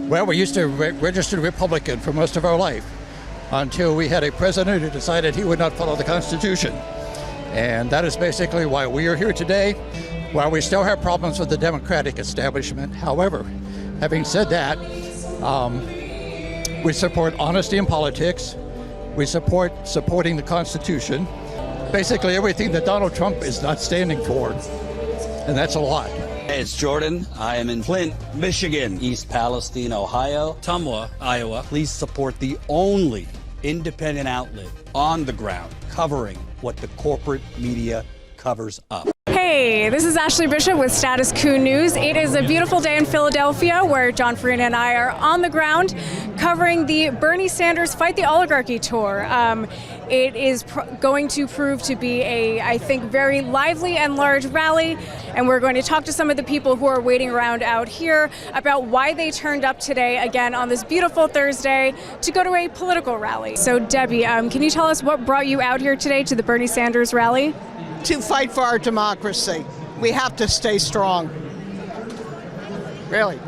Well, we used to register Republican for most of our life until we had a president who decided he would not follow the Constitution. And that is basically why we are here today. While we still have problems with the Democratic establishment, however, having said that, we support honesty in politics. We support supporting the Constitution. Basically everything that Donald Trump is not standing for, and that's a lot. Hey, it's Jordan. I am in Flint, Michigan, East Palestine, Ohio, Tumwa, Iowa. Please support the only independent outlet on the ground covering what the corporate media covers up. Hey, this is Ashley Bishop with Status Coup News. It is a beautiful day in Philadelphia where John Farina and I are on the ground covering the Bernie Sanders Fight the Oligarchy tour. It is going to prove to be I think, very lively and large rally, and we're going to talk to some of the people who are waiting around out here about why they turned up today, again, on this beautiful Thursday, to go to a political rally. So, Debbie, can you tell us what brought you out here today to the Bernie Sanders rally? To fight for our democracy. We have to stay strong. Really.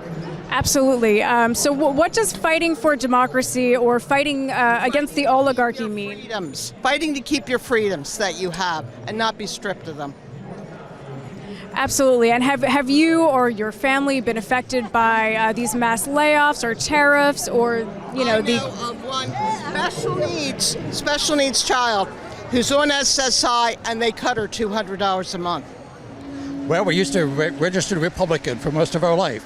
Absolutely. So what does fighting for democracy or fighting against the oligarchy mean? Freedoms. Fighting to keep your freedoms that you have and not be stripped of them. Absolutely. And have you or your family been affected by these mass layoffs or tariffs or, I know of one special needs child who's on SSI, and they cut her $200 a month. Well, we used to register Republican for most of our life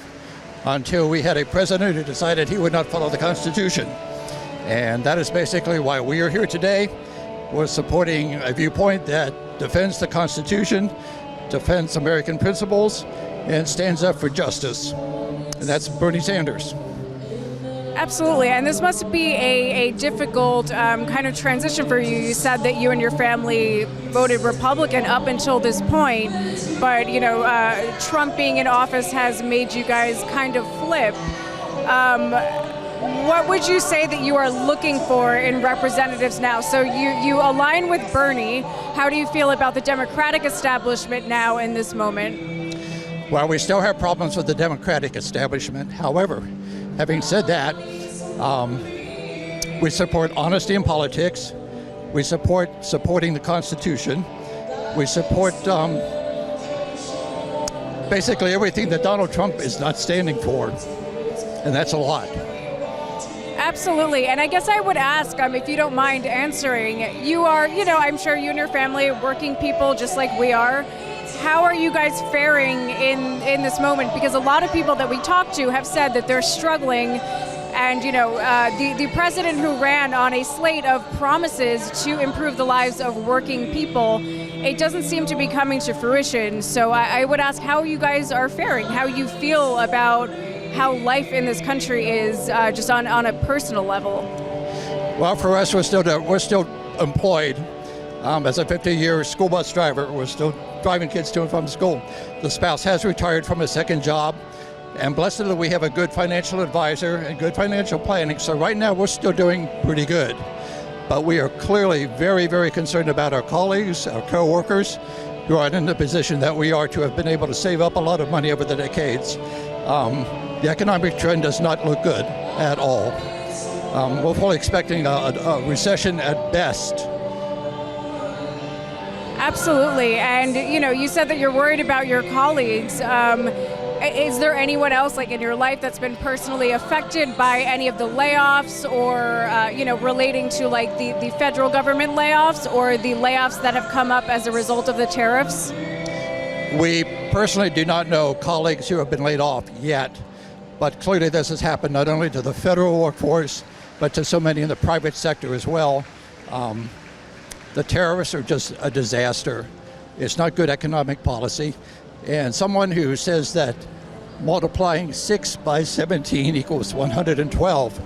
until we had a president who decided he would not follow the Constitution. And that is basically why we are here today. We're supporting a viewpoint that defends the Constitution, defends American principles, and stands up for justice. And that's Bernie Sanders. Absolutely, and this must be a difficult kind of transition for you. You said that you and your family voted Republican up until this point, but Trump being in office has made you guys kind of flip. What would you say that you are looking for in representatives now? So you align with Bernie. How do you feel about the Democratic establishment now in this moment? Well, we still have problems with the Democratic establishment. However, having said that, we support honesty in politics. We support supporting the Constitution. We support basically everything that Donald Trump is not standing for, and that's a lot. Absolutely, and I guess I would ask, if you don't mind answering, you are, I'm sure you and your family are working people just like we are. How are you guys faring in this moment? Because a lot of people that we talk to have said that they're struggling, and the president who ran on a slate of promises to improve the lives of working people, it doesn't seem to be coming to fruition. So I would ask how you guys are faring, how you feel about how life in this country is just on a personal level. Well, for us, we're still employed. As a 50-year school bus driver, we're still driving kids to and from school. The spouse has retired from a second job, and blessedly we have a good financial advisor and good financial planning. So right now we're still doing pretty good. But we are clearly very, very concerned about our colleagues, our co-workers, who are in the position that we are, to have been able to save up a lot of money over the decades. The economic trend does not look good at all. We're fully expecting a recession at best. Absolutely, and you said that you're worried about your colleagues. Is there anyone else in your life that's been personally affected by any of the layoffs, or relating to the federal government layoffs or the layoffs that have come up as a result of the tariffs? We personally do not know colleagues who have been laid off yet, but clearly this has happened not only to the federal workforce, but to so many in the private sector as well. The tariffs are just a disaster. It's not good economic policy. And someone who says that multiplying 6 by 17 equals 112,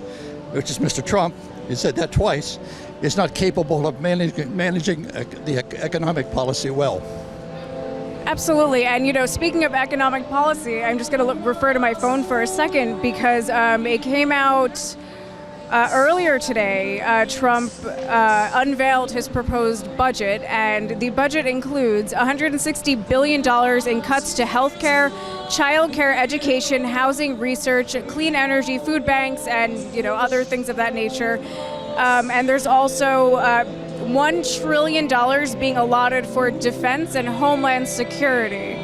which is Mr. Trump, he said that twice, is not capable of managing the economic policy well. Absolutely, and speaking of economic policy, I'm just going to refer to my phone for a second, because it came out Earlier today, Trump unveiled his proposed budget, and the budget includes $160 billion in cuts to healthcare, childcare, education, housing, research, clean energy, food banks, and other things of that nature. And there's also $1 trillion being allotted for defense and homeland security.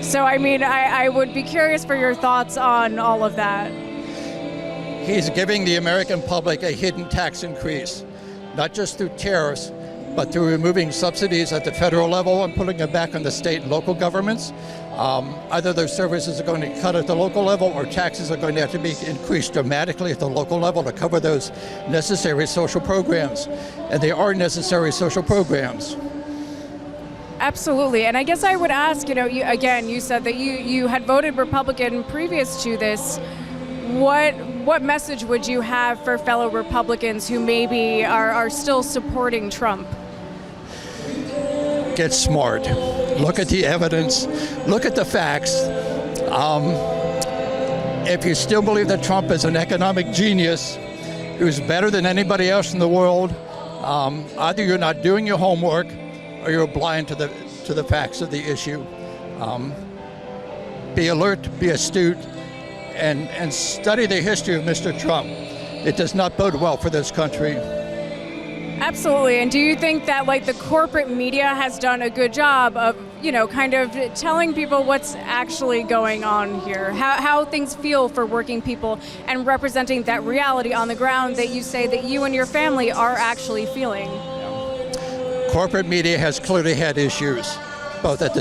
So, I would be curious for your thoughts on all of that. He's giving the American public a hidden tax increase, not just through tariffs, but through removing subsidies at the federal level and putting them back on the state and local governments. Either their services are going to cut at the local level, or taxes are going to have to be increased dramatically at the local level to cover those necessary social programs. And they are necessary social programs. Absolutely. And I guess I would ask, you said that you had voted Republican previous to this. What message would you have for fellow Republicans who maybe are still supporting Trump? Get smart. Look at the evidence. Look at the facts. If you still believe that Trump is an economic genius who's better than anybody else in the world, either you're not doing your homework or you're blind to the facts of the issue. Be alert, be astute, and study the history of Mr. Trump. It does not bode well for this country. Absolutely. And do you think that the corporate media has done a good job of, kind of telling people what's actually going on here, how things feel for working people, and representing that reality on the ground that you say that you and your family are actually feeling? Corporate media has clearly had issues, both at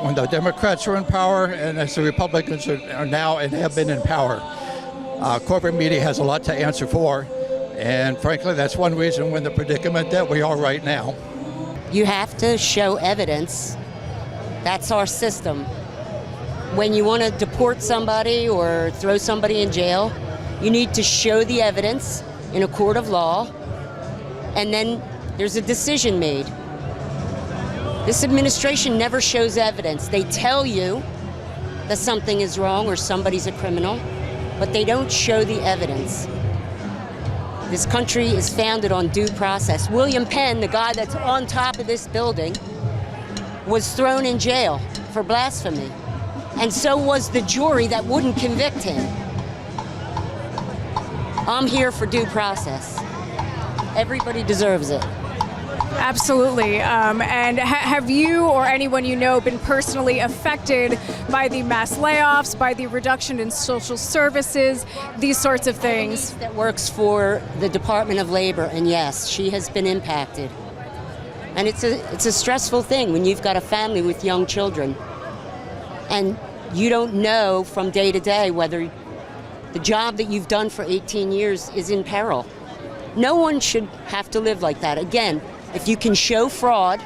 when the Democrats were in power and as the Republicans are now and have been in power. Corporate media has a lot to answer for, and frankly, that's one reason we're in the predicament that we are right now. You have to show evidence. That's our system. When you want to deport somebody or throw somebody in jail, you need to show the evidence in a court of law, and then there's a decision made. This administration never shows evidence. They tell you that something is wrong or somebody's a criminal, but they don't show the evidence. This country is founded on due process. William Penn, the guy that's on top of this building, was thrown in jail for blasphemy. And so was the jury that wouldn't convict him. I'm here for due process. Everybody deserves it. Absolutely. And have you or anyone you know been personally affected by the mass layoffs, by the reduction in social services, these sorts of things? That works for the Department of Labor, and yes, she has been impacted. And it's a stressful thing when you've got a family with young children, and you don't know from day to day whether the job that you've done for 18 years is in peril. No one should have to live like that. Again, if you can show fraud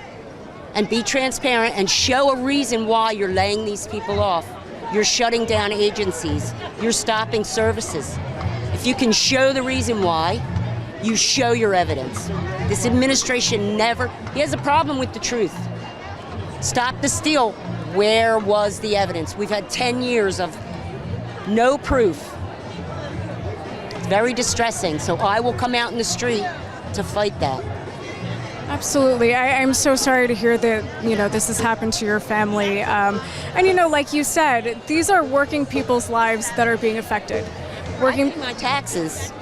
and be transparent and show a reason why you're laying these people off, you're shutting down agencies, you're stopping services. If you can show the reason why, you show your evidence. This administration he has a problem with the truth. Stop the steal. Where was the evidence? We've had 10 years of no proof. It's very distressing, so I will come out in the street to fight that. Absolutely. I'm so sorry to hear that, this has happened to your family. And, like you said, these are working people's lives that are being affected. I pay my taxes.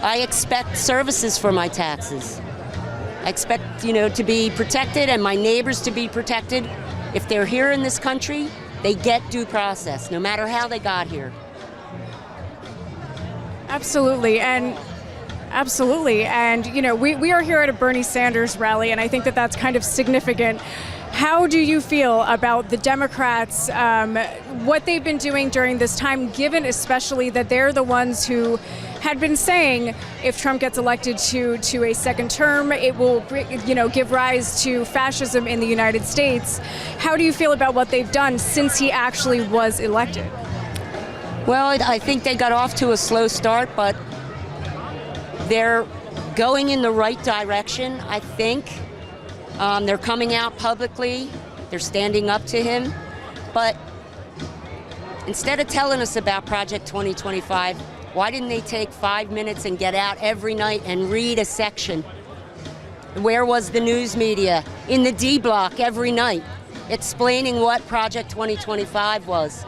I expect services for my taxes. I expect, to be protected and my neighbors to be protected. If they're here in this country, they get due process, no matter how they got here. Absolutely. And we are here at a Bernie Sanders rally, and I think that that's kind of significant. How do you feel about the Democrats, what they've been doing during this time, given especially that they're the ones who had been saying if Trump gets elected to a second term, it will, give rise to fascism in the United States. How do you feel about what they've done since he actually was elected? Well, I think they got off to a slow start, but they're going in the right direction, I think. They're coming out publicly. They're standing up to him. But instead of telling us about Project 2025, Why didn't they take 5 minutes and get out every night and read a section? Where was the news media? In the D block every night, explaining what Project 2025 was.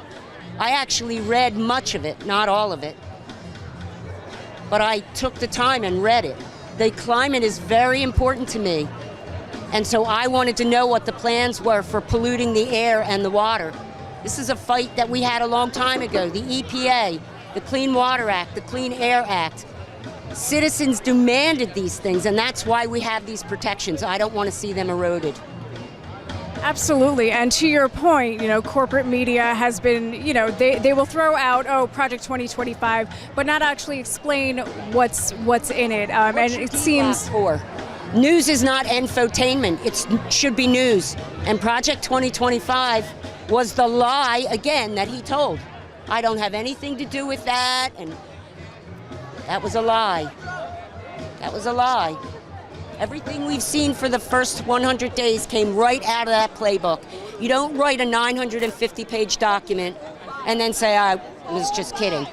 I actually read much of it, not all of it. But I took the time and read it. The climate is very important to me. And so I wanted to know what the plans were for polluting the air and the water. This is a fight that we had a long time ago. The EPA, the Clean Water Act, the Clean Air Act. Citizens demanded these things, and that's why we have these protections. I don't want to see them eroded. Absolutely, and to your point, corporate media has been, they will throw out, Project 2025, but not actually explain what's in it, and it seems... News is not infotainment, it should be news, and Project 2025 was the lie, again, that he told. I don't have anything to do with that, and that was a lie. That was a lie. Everything we've seen for the first 100 days came right out of that playbook. You don't write a 950-page document and then say, I was just kidding.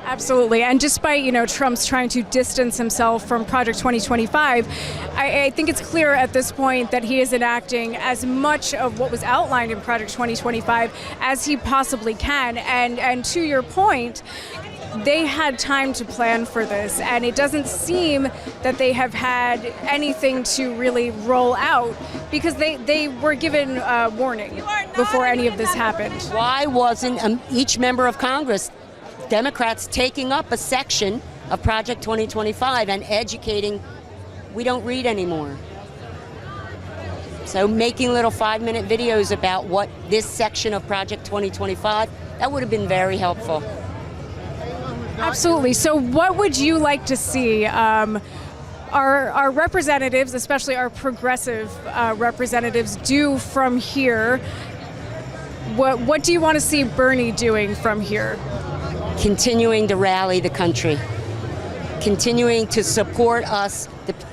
Absolutely, and despite Trump's trying to distance himself from Project 2025, I think it's clear at this point that he is enacting as much of what was outlined in Project 2025 as he possibly can. And to your point, they had time to plan for this, and it doesn't seem that they have had anything to really roll out because they were given warning before any of this happened. Why wasn't each member of Congress, Democrats, taking up a section of Project 2025 and educating? We don't read anymore. So making little 5-minute videos about what this section of Project 2025, that would have been very helpful. Absolutely. So what would you like to see our representatives, especially our progressive representatives, do from here? What do you want to see Bernie doing from here? Continuing to rally the country. Continuing to support us,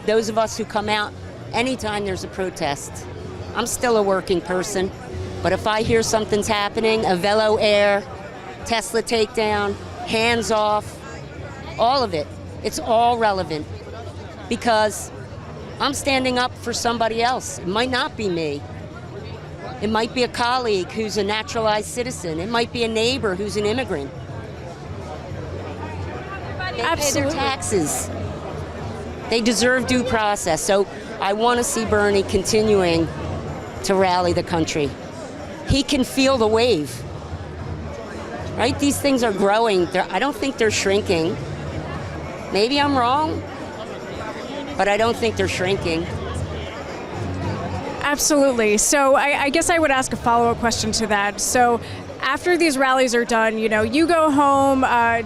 those of us who come out anytime there's a protest. I'm still a working person, but if I hear something's happening, a Velo Air, Tesla takedown, hands off, all of it. It's all relevant because I'm standing up for somebody else. It might not be me. It might be a colleague who's a naturalized citizen. It might be a neighbor who's an immigrant. They pay their taxes. They deserve due process. So I want to see Bernie continuing to rally the country. He can feel the wave. Right? These things are growing. I don't think they're shrinking. Maybe I'm wrong, but I don't think they're shrinking. Absolutely. So I guess I would ask a follow-up question to that. So after these rallies are done, you go home,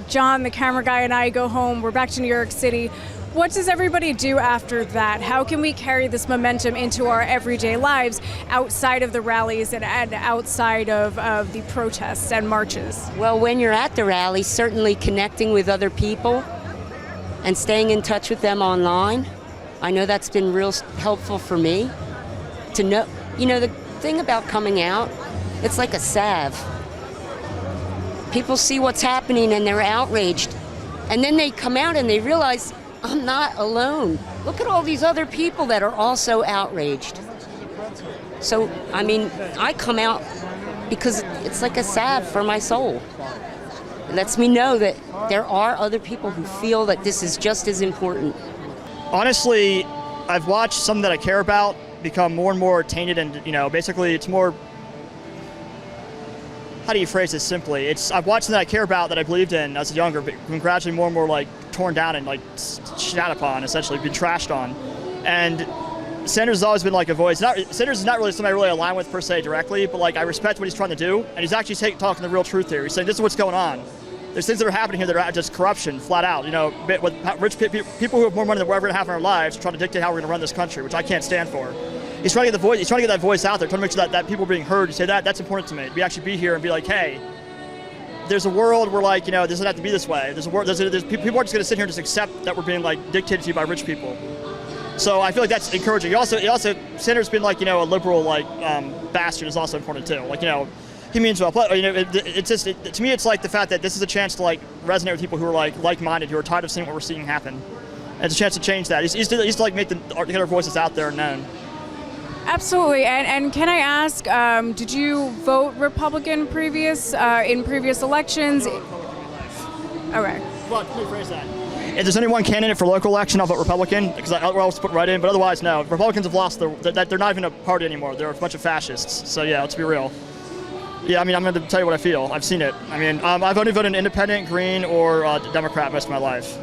John, the camera guy, and I go home. We're back to New York City. What does everybody do after that? How can we carry this momentum into our everyday lives outside of the rallies and outside of the protests and marches? Well, when you're at the rally, certainly connecting with other people and staying in touch with them online. I know that's been real helpful for me to know. The thing about coming out, it's like a salve. People see what's happening and they're outraged. And then they come out and they realize, I'm not alone. Look at all these other people that are also outraged. So, I come out because it's like a salve for my soul. It lets me know that there are other people who feel that this is just as important. Honestly, I've watched some that I care about become more and more tainted, and basically it's more, how do you phrase this simply? I've watched something that I care about that I believed in as a younger, but gradually more and more torn down and shat upon, essentially, been trashed on. And Sanders has always been a voice. Sanders is not really somebody I really align with per se directly, but I respect what he's trying to do, and he's actually talking the real truth here. He's saying this is what's going on. There's things that are happening here that are just corruption, flat out. With rich people who have more money than we're ever going to have in our lives, trying to dictate how we're going to run this country, which I can't stand for. He's trying to get the voice. He's trying to get that voice out there, trying to make sure that people are being heard. To say that's important to me. To actually be here and be hey, there's a world where this doesn't have to be this way. There's a world. There's people are just going to sit here and just accept that we're being dictated to by rich people. So I feel that's encouraging. Sanders being a liberal bastard is also important too. He means well. But, it's just to me, it's like the fact that this is a chance to like resonate with people who are like-minded, who are tired of seeing what we're seeing happen. And it's a chance to change that. He's to like get our voices out there and known. Absolutely. And can I ask, did you vote Republican in previous elections? Okay. Well, let me rephrase that. If there's only one candidate for local election, I'll vote Republican, because I'll just put right in. But otherwise, no. Republicans have lost. They're not even a party anymore. They're a bunch of fascists. So yeah, let's be real. Yeah, I mean, I'm going to tell you what I feel. I've seen it. I mean, I've only voted independent, Green, or Democrat most of my life.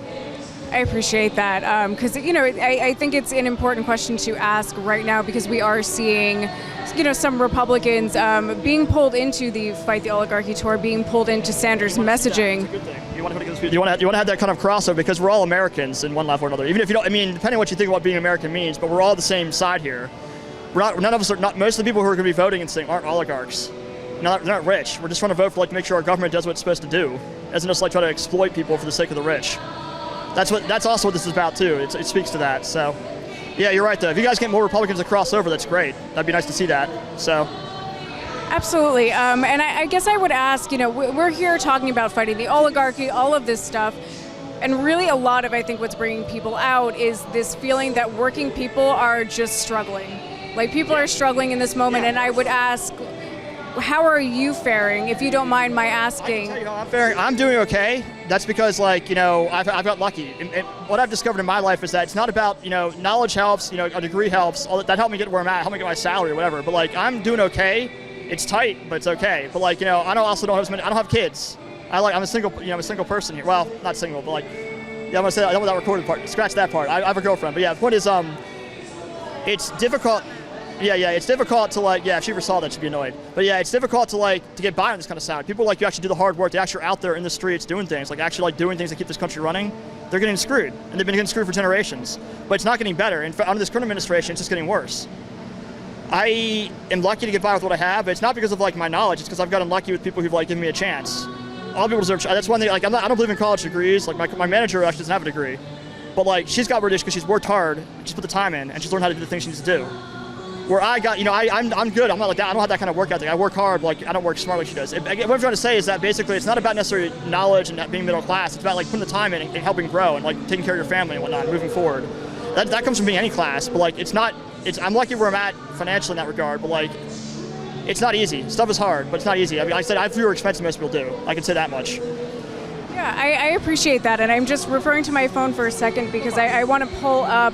I appreciate that, because I think it's an important question to ask right now, because we are seeing, some Republicans being pulled into the Fight the Oligarchy tour, being pulled into Sanders' messaging. It's a good thing. You want to have that kind of crossover, because we're all Americans in one level or another. Even if you don't, I mean, depending on what you think about being American means, but we're all the same side here. None of us are not. Most of the people who are going to be voting and saying aren't oligarchs. They're not rich. We're just trying to vote for to make sure our government does what it's supposed to do, isn't just try to exploit people for the sake of the rich. That's also what this is about too. It speaks to that. So, yeah, you're right though. If you guys get more Republicans to cross over, that's great. That'd be nice to see that. So. Absolutely. And I guess I would ask, we're here talking about fighting the oligarchy, all of this stuff. And really a lot of, I think, what's bringing people out is this feeling that working people are just struggling. Like, people are struggling in this moment. And I would ask, how are you faring, if you don't mind my asking? I can tell you how I'm faring. I'm doing okay. That's because, I've got lucky. And what I've discovered in my life is that it's not about, knowledge helps, a degree helps. All that helped me get where I'm at, helped me get my salary or whatever. But, I'm doing okay. It's tight, but it's okay. But, I don't have kids. I'm a single, I'm a single person here. Well, not single, but, I'm going to say, I don't want that recorded part. Scratch that part. I have a girlfriend. But, yeah, the point is, it's difficult. Yeah, it's difficult to if she ever saw that, she'd be annoyed. But yeah, it's difficult to get by on this kind of sound. People you actually do the hard work. They actually are out there in the streets doing things, doing things that keep this country running. They're getting screwed, and they've been getting screwed for generations. But it's not getting better. In fact, under this current administration, it's just getting worse. I am lucky to get by with what I have, but it's not because of my knowledge. It's because I've gotten lucky with people who've given me a chance. All people deserve. That's one thing. I don't believe in college degrees. My manager actually doesn't have a degree, but she's got British because she's worked hard, she's put the time in, and she's learned how to do the things she needs to do. Where I got, I'm good. I'm not like that. I don't have that kind of work ethic. I work hard, but I don't work smart like she does. What I'm trying to say is that basically it's not about necessarily knowledge and being middle class. It's about putting the time in and helping grow and taking care of your family and whatnot, moving forward. That comes from being any class, but it's not. I'm lucky where I'm at financially in that regard, but it's not easy. Stuff is hard, but it's not easy. I mean, I have fewer expenses than most people do. I can say that much. Yeah, I appreciate that, and I'm just referring to my phone for a second because I want to pull up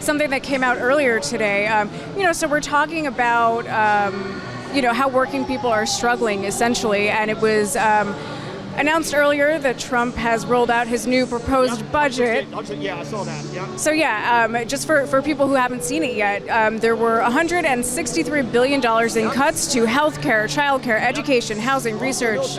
something that came out earlier today. So we're talking about how working people are struggling essentially, and it was announced earlier that Trump has rolled out his new proposed budget. Yeah, I saw that. Yeah. So just for people who haven't seen it yet, there were $163 billion in cuts to healthcare, childcare, education, housing, research,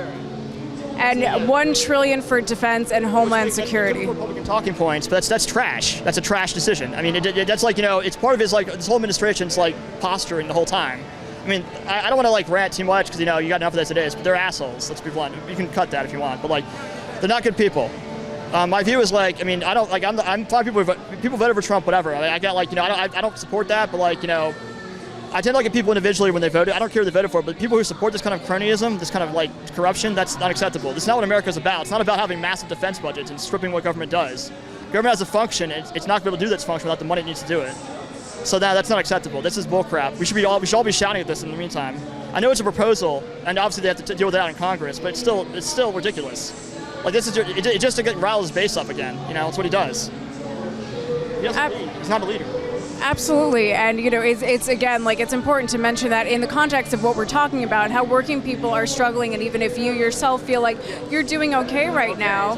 and $1 trillion for defense and homeland security. Republican talking points, but that's trash. That's a trash decision. I mean, that's it's part of his this whole administration's posturing the whole time. I mean, I don't want to rant too much because you got enough of this as it is, but they're assholes. Let's be blunt. You can cut that if you want, but they're not good people. My view is I don't I'm fine. People voted for Trump, whatever. I get I don't support that, but I tend to look at people individually when they voted. I don't care who they voted for, but people who support this kind of cronyism, this kind of corruption, that's not acceptable. This is not what America's about. It's not about having massive defense budgets and stripping what government does. Government has a function. It's not going to be able to do this function without the money it needs to do it. So that's not acceptable. This is bullcrap. We should all be shouting at this in the meantime. I know it's a proposal, and obviously they have to deal with that in Congress, but it's still ridiculous. This is just to rile his base up again. It's what he does. He's not a leader. Absolutely, and it's again it's important to mention that in the context of what we're talking about, how working people are struggling, and even if you yourself feel like you're doing okay right now,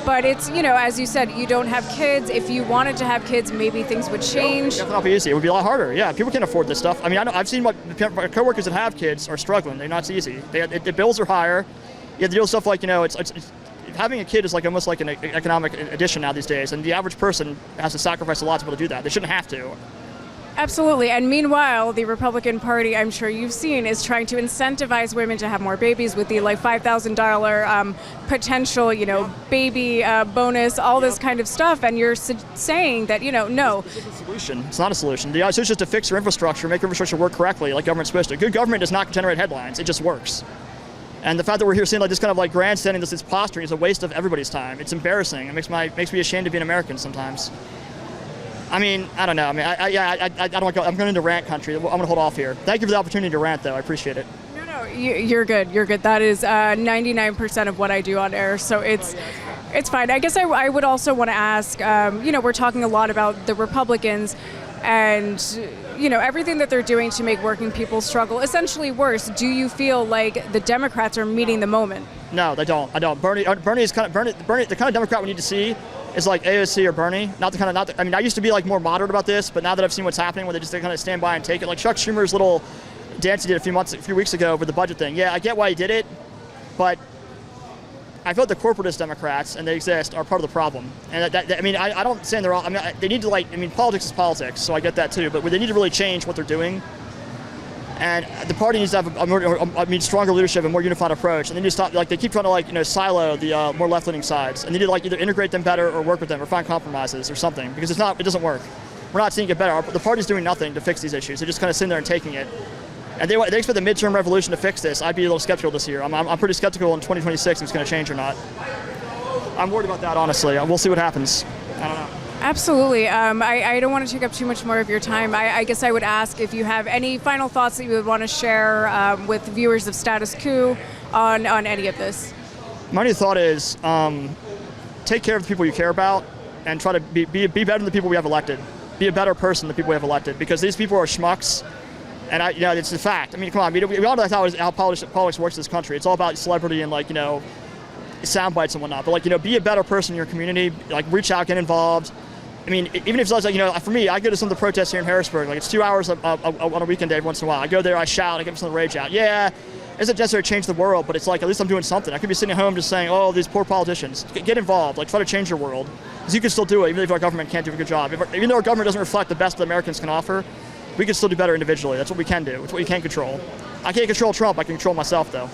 but it's as you said, you don't have kids. If you wanted to have kids, maybe things would change. It would not be easy. It would be a lot harder. Yeah, people can't afford this stuff. I mean, I've seen what my coworkers that have kids are struggling. They're not easy. The bills are higher. You have to deal with stuff it's having a kid is almost like an economic addition now these days, and the average person has to sacrifice a lot to be able to do that. They shouldn't have to. Absolutely. And meanwhile, the Republican Party, I'm sure you've seen, is trying to incentivize women to have more babies with the like $5,000 potential, baby bonus, all this kind of stuff. And you're saying that, no. It's a solution. It's not a solution. The solution is just to fix your infrastructure, make your infrastructure work correctly, like government's supposed to. Good government does not generate headlines. It just works. And the fact that we're here seeing like this kind of like grandstanding, this posturing is a waste of everybody's time. It's embarrassing. It makes me ashamed to be an American sometimes. I mean, I don't know. I mean, I don't want to go. I'm going into rant country. I'm going to hold off here. Thank you for the opportunity to rant, though. I appreciate it. No, you're good. You're good. That is 99% of what I do on air, so it's fine. I guess I would also want to ask, we're talking a lot about the Republicans and, everything that they're doing to make working people struggle essentially worse. Do you feel like the Democrats are meeting the moment? No, they don't. I don't. Bernie is the kind of Democrat we need to see is like AOC or Bernie. I used to be like more moderate about this, but now that I've seen what's happening, where they kind of stand by and take it, like Chuck Schumer's little dance he did a few weeks ago with the budget thing. Yeah, I get why he did it, but I feel like the corporatist Democrats, and they exist, are part of the problem. And I don't say they're all. They need to politics is politics, so I get that too. But they need to really change what they're doing. And the party needs to have stronger leadership and more unified approach. And they need to stop, they keep trying to silo the more left-leaning sides. And they need to either integrate them better or work with them or find compromises or something, because it doesn't work. We're not seeing it better. The party's doing nothing to fix these issues. They're just kind of sitting there and taking it. And they expect the midterm revolution to fix this. I'd be a little skeptical this year. I'm pretty skeptical in 2026 if it's going to change or not. I'm worried about that, honestly. We'll see what happens. I don't know. Absolutely. I don't want to take up too much more of your time. I guess I would ask if you have any final thoughts that you would want to share with viewers of Status Coup on any of this. My only thought is take care of the people you care about and try to be better than the people we have elected. Be a better person than the people we have elected, because these people are schmucks. And it's a fact. I mean, come on. We all know how politics works in this country. It's all about celebrity and sound bites and whatnot. But be a better person in your community. Reach out, get involved. I mean, even if it's for me, I go to some of the protests here in Harrisburg. It's 2 hours on a weekend day every once in a while. I go there, I shout, I get some of the rage out. Yeah, it doesn't necessarily change the world, but it's at least I'm doing something. I could be sitting at home just saying, oh, these poor politicians. Get involved. Try to change your world, because you can still do it, even if our government can't do a good job. Even though our government doesn't reflect the best that Americans can offer, we can still do better individually. That's what we can do. It's what we can control. I can't control Trump. I can control myself, though.